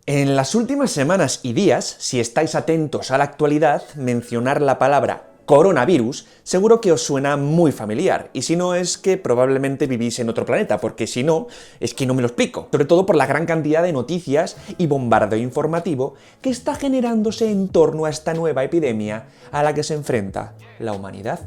En las últimas semanas y días, si estáis atentos a la actualidad, mencionar la palabra coronavirus seguro que os suena muy familiar, y si no es que probablemente vivís en otro planeta, porque si no, es que no me lo explico, sobre todo por la gran cantidad de noticias y bombardeo informativo que está generándose en torno a esta nueva epidemia a la que se enfrenta la humanidad.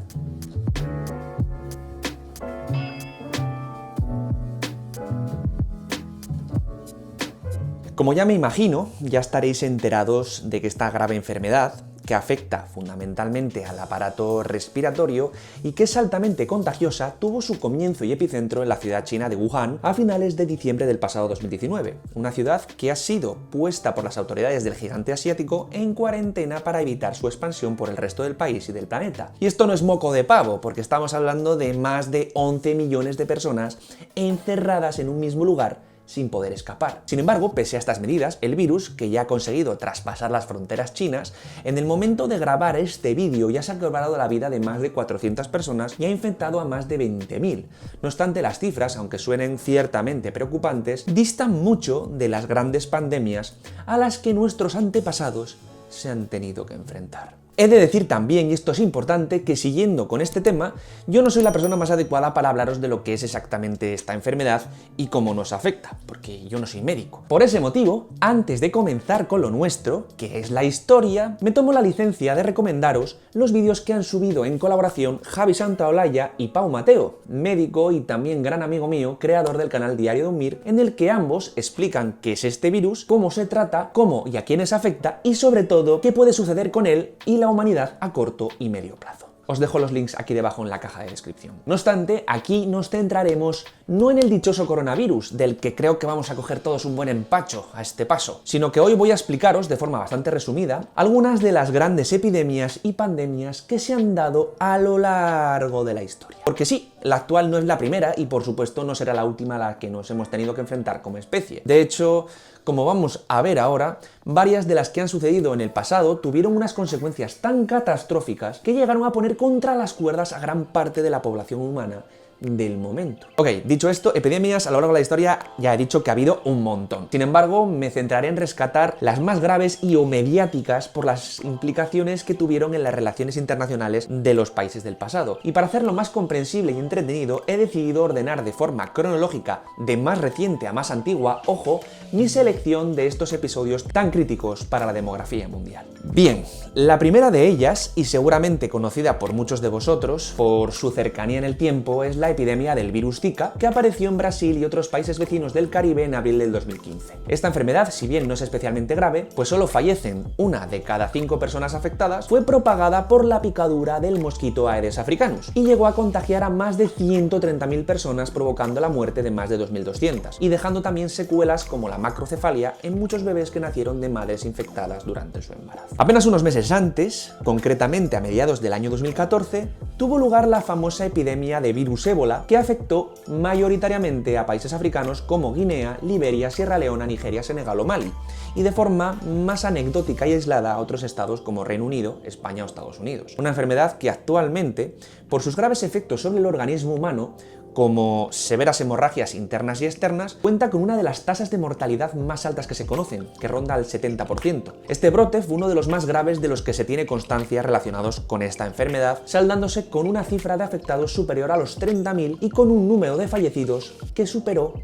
Como ya me imagino, ya estaréis enterados de que esta grave enfermedad, que afecta fundamentalmente al aparato respiratorio y que es altamente contagiosa, tuvo su comienzo y epicentro en la ciudad china de Wuhan a finales de diciembre del pasado 2019, una ciudad que ha sido puesta por las autoridades del gigante asiático en cuarentena para evitar su expansión por el resto del país y del planeta. Y esto no es moco de pavo, porque estamos hablando de más de 11 millones de personas encerradas en un mismo lugar sin poder escapar. Sin embargo, pese a estas medidas, el virus, que ya ha conseguido traspasar las fronteras chinas, en el momento de grabar este vídeo ya se ha cobrado la vida de más de 400 personas y ha infectado a más de 20.000. No obstante, las cifras, aunque suenen ciertamente preocupantes, distan mucho de las grandes pandemias a las que nuestros antepasados se han tenido que enfrentar. He de decir también, y esto es importante, que siguiendo con este tema, yo no soy la persona más adecuada para hablaros de lo que es exactamente esta enfermedad y cómo nos afecta, porque yo no soy médico. Por ese motivo, antes de comenzar con lo nuestro, que es la historia, me tomo la licencia de recomendaros los vídeos que han subido en colaboración Javi Santaolalla y Pau Mateo, médico y también gran amigo mío, creador del canal Diario de un Mir, en el que ambos explican qué es este virus, cómo se trata, cómo y a quiénes afecta y sobre todo qué puede suceder con él y la humanidad a corto y medio plazo. Os dejo los links aquí debajo en la caja de descripción. No obstante, aquí nos centraremos no en el dichoso coronavirus, del que creo que vamos a coger todos un buen empacho a este paso, sino que hoy voy a explicaros, de forma bastante resumida, algunas de las grandes epidemias y pandemias que se han dado a lo largo de la historia. Porque sí, la actual no es la primera y por supuesto no será la última a la que nos hemos tenido que enfrentar como especie. De hecho, como vamos a ver ahora, varias de las que han sucedido en el pasado tuvieron unas consecuencias tan catastróficas que llegaron a poner contra las cuerdas a gran parte de la población humana del momento. Ok, dicho esto, epidemias a lo largo de la historia ya he dicho que ha habido un montón. Sin embargo, me centraré en rescatar las más graves y o mediáticas por las implicaciones que tuvieron en las relaciones internacionales de los países del pasado. Y para hacerlo más comprensible y entretenido, he decidido ordenar de forma cronológica, de más reciente a más antigua, ojo, mi selección de estos episodios tan críticos para la demografía mundial. Bien, la primera de ellas, y seguramente conocida por muchos de vosotros por su cercanía en el tiempo, es la epidemia del virus Zika, que apareció en Brasil y otros países vecinos del Caribe en abril del 2015. Esta enfermedad, si bien no es especialmente grave, pues solo fallecen 1 de cada 5 personas afectadas, fue propagada por la picadura del mosquito Aedes africanus y llegó a contagiar a más de 130.000 personas, provocando la muerte de más de 2.200 y dejando también secuelas como la macrocefalia en muchos bebés que nacieron de madres infectadas durante su embarazo. Apenas unos meses antes, concretamente a mediados del año 2014, tuvo lugar la famosa epidemia de virus ébola, que afectó mayoritariamente a países africanos como Guinea, Liberia, Sierra Leona, Nigeria, Senegal o Mali, y de forma más anecdótica y aislada a otros estados como Reino Unido, España o Estados Unidos. Una enfermedad que actualmente, por sus graves efectos sobre el organismo humano, como severas hemorragias internas y externas, cuenta con una de las tasas de mortalidad más altas que se conocen, que ronda el 70%. Este brote fue uno de los más graves de los que se tiene constancia relacionados con esta enfermedad, saldándose con una cifra de afectados superior a los 30.000 y con un número de fallecidos que superó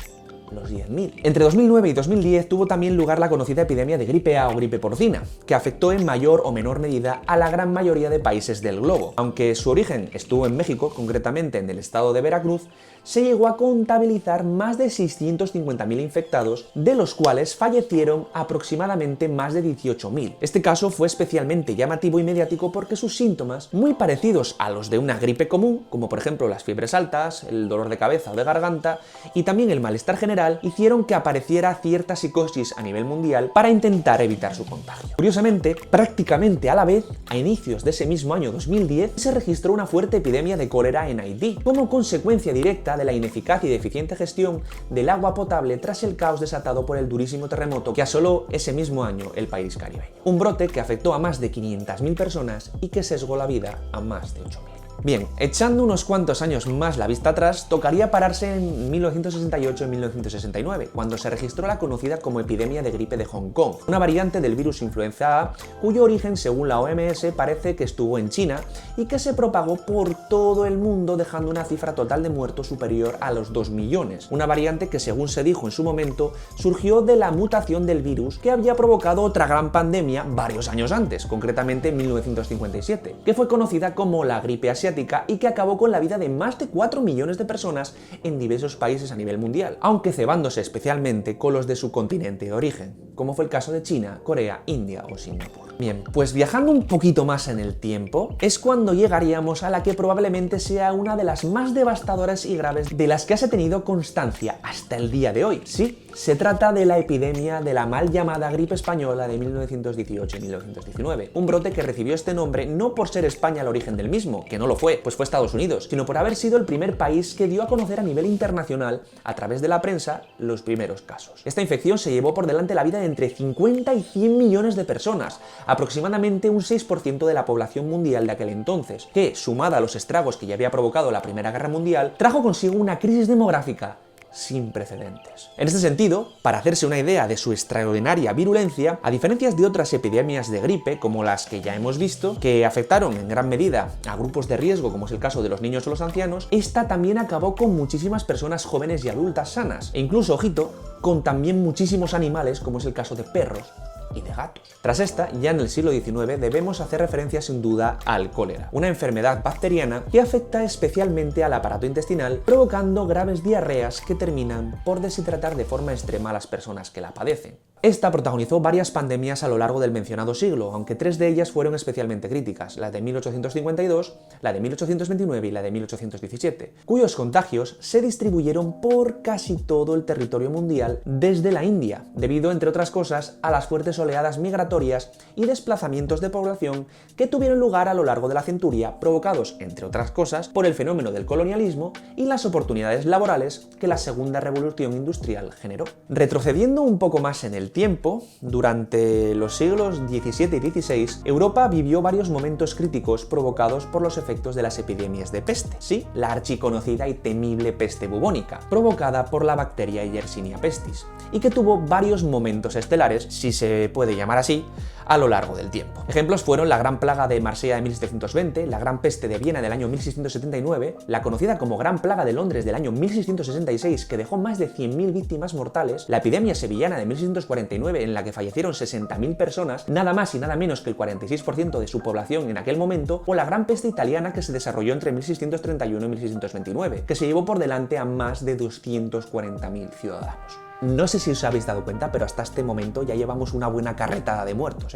los 10.000. Entre 2009 y 2010 tuvo también lugar la conocida epidemia de gripe A o gripe porcina, que afectó en mayor o menor medida a la gran mayoría de países del globo. Aunque su origen estuvo en México, concretamente en el estado de Veracruz, se llegó a contabilizar más de 650.000 infectados, de los cuales fallecieron aproximadamente más de 18.000. Este caso fue especialmente llamativo y mediático porque sus síntomas, muy parecidos a los de una gripe común, como por ejemplo las fiebres altas, el dolor de cabeza o de garganta, y también el malestar general, hicieron que apareciera cierta psicosis a nivel mundial para intentar evitar su contagio. Curiosamente, prácticamente a la vez, a inicios de ese mismo año 2010, se registró una fuerte epidemia de cólera en Haití, como consecuencia directa de la ineficaz y deficiente gestión del agua potable tras el caos desatado por el durísimo terremoto que asoló ese mismo año el país caribeño. Un brote que afectó a más de 500.000 personas y que sesgó la vida a más de 8.000. Bien, echando unos cuantos años más la vista atrás, tocaría pararse en 1968 y 1969, cuando se registró la conocida como epidemia de gripe de Hong Kong, una variante del virus influenza A, cuyo origen, según la OMS, parece que estuvo en China y que se propagó por todo el mundo, dejando una cifra total de muertos superior a los 2 millones. Una variante que, según se dijo en su momento, surgió de la mutación del virus que había provocado otra gran pandemia varios años antes, concretamente en 1957, que fue conocida como la gripe asiática y que acabó con la vida de más de 4 millones de personas en diversos países a nivel mundial, aunque cebándose especialmente con los de su continente de origen, como fue el caso de China, Corea, India o Singapur. Bien, pues viajando un poquito más en el tiempo, es cuando llegaríamos a la que probablemente sea una de las más devastadoras y graves de las que se ha tenido constancia hasta el día de hoy. Sí, se trata de la epidemia de la mal llamada gripe española de 1918 y 1919, un brote que recibió este nombre no por ser España el origen del mismo, que no lo fue, pues fue Estados Unidos, sino por haber sido el primer país que dio a conocer a nivel internacional, a través de la prensa, los primeros casos. Esta infección se llevó por delante la vida de entre 50 y 100 millones de personas, aproximadamente un 6% de la población mundial de aquel entonces, que, sumada a los estragos que ya había provocado la Primera Guerra Mundial, trajo consigo una crisis demográfica sin precedentes. En este sentido, para hacerse una idea de su extraordinaria virulencia, a diferencia de otras epidemias de gripe, como las que ya hemos visto, que afectaron en gran medida a grupos de riesgo, como es el caso de los niños o los ancianos, esta también acabó con muchísimas personas jóvenes y adultas sanas, e incluso, ojito, con también muchísimos animales, como es el caso de perros y de gatos. Tras esta, ya en el siglo XIX, debemos hacer referencia sin duda al cólera, una enfermedad bacteriana que afecta especialmente al aparato intestinal, provocando graves diarreas que terminan por deshidratar de forma extrema a las personas que la padecen. Esta protagonizó varias pandemias a lo largo del mencionado siglo, aunque 3 de ellas fueron especialmente críticas, la de 1852, la de 1829 y la de 1817, cuyos contagios se distribuyeron por casi todo el territorio mundial desde la India, debido, entre otras cosas, a las fuertes oleadas migratorias y desplazamientos de población que tuvieron lugar a lo largo de la centuria, provocados, entre otras cosas, por el fenómeno del colonialismo y las oportunidades laborales que la Segunda Revolución Industrial generó. Retrocediendo un poco más en el tiempo, durante los siglos XVII y XVI, Europa vivió varios momentos críticos provocados por los efectos de las epidemias de peste. Sí, la archiconocida y temible peste bubónica, provocada por la bacteria Yersinia pestis, y que tuvo varios momentos estelares, si se puede llamar así, a lo largo del tiempo. Ejemplos fueron la Gran Plaga de Marsella de 1720, la Gran Peste de Viena del año 1679, la conocida como Gran Plaga de Londres del año 1666, que dejó más de 100.000 víctimas mortales, la epidemia sevillana de 1649, en la que fallecieron 60.000 personas, nada más y nada menos que el 46% de su población en aquel momento, o la Gran Peste italiana que se desarrolló entre 1631 y 1629, que se llevó por delante a más de 240.000 ciudadanos. No sé si os habéis dado cuenta, pero hasta este momento ya llevamos una buena carretada de muertos,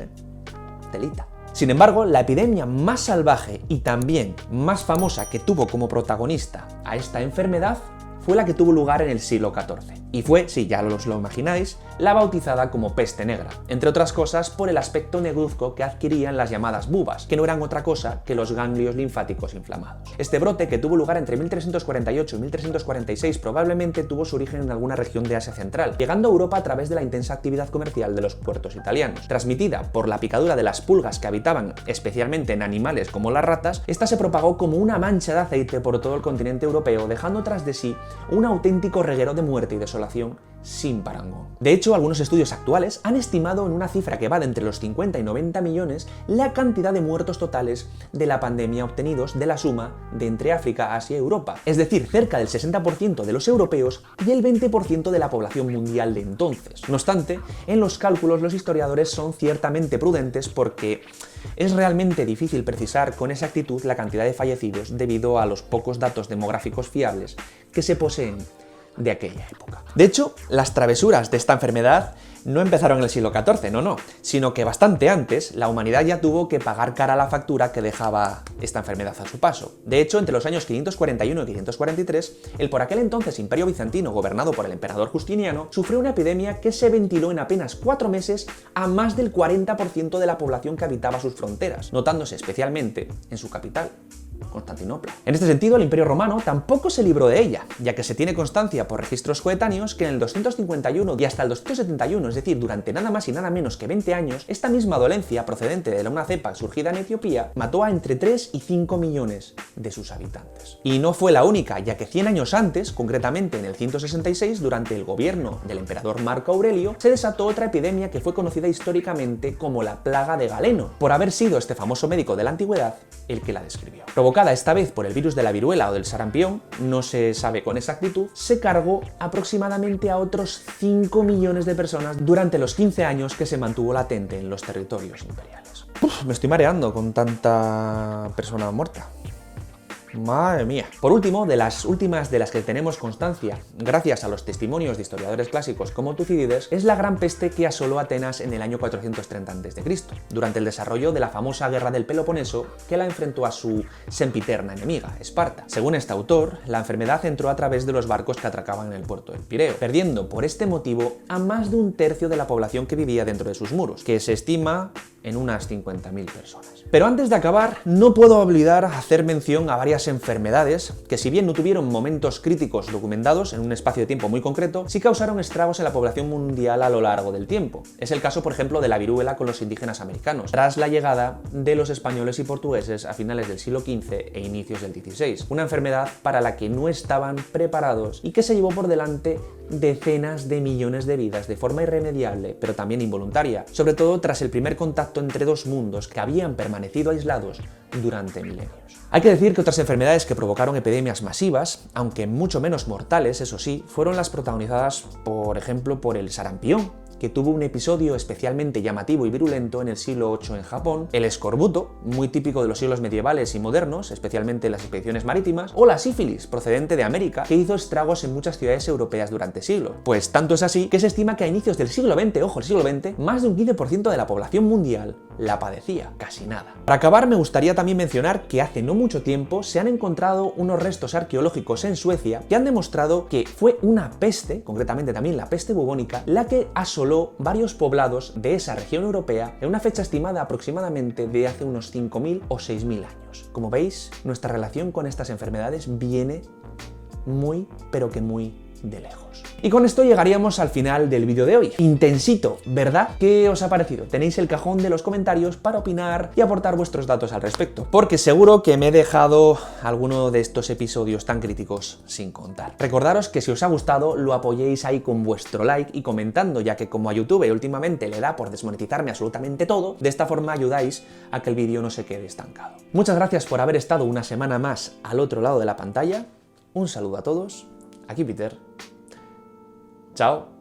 Telita. Sin embargo, la epidemia más salvaje y también más famosa que tuvo como protagonista a esta enfermedad fue la que tuvo lugar en el siglo XIV. Y fue, si ya os lo imagináis, la bautizada como peste negra, entre otras cosas por el aspecto negruzco que adquirían las llamadas bubas, que no eran otra cosa que los ganglios linfáticos inflamados. Este brote, que tuvo lugar entre 1348 y 1346, probablemente tuvo su origen en alguna región de Asia Central, llegando a Europa a través de la intensa actividad comercial de los puertos italianos. Transmitida por la picadura de las pulgas que habitaban especialmente en animales como las ratas, esta se propagó como una mancha de aceite por todo el continente europeo, dejando tras de sí un auténtico reguero de muerte y desolación sin parangón. De hecho, algunos estudios actuales han estimado en una cifra que va de entre los 50 y 90 millones la cantidad de muertos totales de la pandemia obtenidos de la suma de entre África, Asia y Europa, es decir, cerca del 60% de los europeos y el 20% de la población mundial de entonces. No obstante, en los cálculos los historiadores son ciertamente prudentes porque es realmente difícil precisar con exactitud la cantidad de fallecidos debido a los pocos datos demográficos fiables que se poseen de aquella época. De hecho, las travesuras de esta enfermedad no empezaron en el siglo XIV, no, sino que bastante antes la humanidad ya tuvo que pagar cara la factura que dejaba esta enfermedad a su paso. De hecho, entre los años 541 y 543, el por aquel entonces Imperio Bizantino, gobernado por el emperador Justiniano, sufrió una epidemia que se ventiló en apenas 4 meses a más del 40% de la población que habitaba sus fronteras, notándose especialmente en su capital, Constantinopla. En este sentido, el Imperio Romano tampoco se libró de ella, ya que se tiene constancia por registros coetáneos que en el 251 y hasta el 271, es decir, durante nada más y nada menos que 20 años, esta misma dolencia procedente de una cepa surgida en Etiopía mató a entre 3 y 5 millones de sus habitantes. Y no fue la única, ya que 100 años antes, concretamente en el 166, durante el gobierno del emperador Marco Aurelio, se desató otra epidemia que fue conocida históricamente como la plaga de Galeno, por haber sido este famoso médico de la antigüedad el que la describió. Provocada esta vez por el virus de la viruela o del sarampión, no se sabe con exactitud, se cargó aproximadamente a otros 5 millones de personas durante los 15 años que se mantuvo latente en los territorios imperiales. Me estoy mareando con tanta persona muerta. Madre mía. Por último, de las últimas de las que tenemos constancia, gracias a los testimonios de historiadores clásicos como Tucídides, es la gran peste que asoló Atenas en el año 430 a.C., durante el desarrollo de la famosa guerra del Peloponeso que la enfrentó a su sempiterna enemiga, Esparta. Según este autor, la enfermedad entró a través de los barcos que atracaban en el puerto del Pireo, perdiendo por este motivo a más de un tercio de la población que vivía dentro de sus muros, que se estima en unas 50.000 personas. Pero antes de acabar, no puedo olvidar hacer mención a varias enfermedades que, si bien no tuvieron momentos críticos documentados en un espacio de tiempo muy concreto, sí causaron estragos en la población mundial a lo largo del tiempo. Es el caso, por ejemplo, de la viruela con los indígenas americanos, tras la llegada de los españoles y portugueses a finales del siglo XV e inicios del XVI. Una enfermedad para la que no estaban preparados y que se llevó por delante decenas de millones de vidas de forma irremediable, pero también involuntaria, sobre todo tras el primer contacto entre dos mundos que habían permanecido aislados durante milenios. Hay que decir que otras enfermedades que provocaron epidemias masivas, aunque mucho menos mortales, eso sí, fueron las protagonizadas, por ejemplo, por el sarampión, que tuvo un episodio especialmente llamativo y virulento en el siglo VIII en Japón, el escorbuto, muy típico de los siglos medievales y modernos, especialmente en las expediciones marítimas, o la sífilis, procedente de América, que hizo estragos en muchas ciudades europeas durante siglos. Pues tanto es así que se estima que a inicios del siglo XX, ojo, el siglo XX, más de un 15% de la población mundial la padecía, casi nada. Para acabar, me gustaría también mencionar que hace no mucho tiempo se han encontrado unos restos arqueológicos en Suecia que han demostrado que fue una peste, concretamente también la peste bubónica, la que asoló varios poblados de esa región europea en una fecha estimada aproximadamente de hace unos 5.000 o 6.000 años. Como veis, nuestra relación con estas enfermedades viene muy, pero que muy de lejos. Y con esto llegaríamos al final del vídeo de hoy. Intensito, ¿verdad? ¿Qué os ha parecido? Tenéis el cajón de los comentarios para opinar y aportar vuestros datos al respecto, porque seguro que me he dejado alguno de estos episodios tan críticos sin contar. Recordaros que si os ha gustado, lo apoyéis ahí con vuestro like y comentando, ya que como a YouTube últimamente le da por desmonetizarme absolutamente todo, de esta forma ayudáis a que el vídeo no se quede estancado. Muchas gracias por haber estado una semana más al otro lado de la pantalla. Un saludo a todos. Aquí Peter. Chao.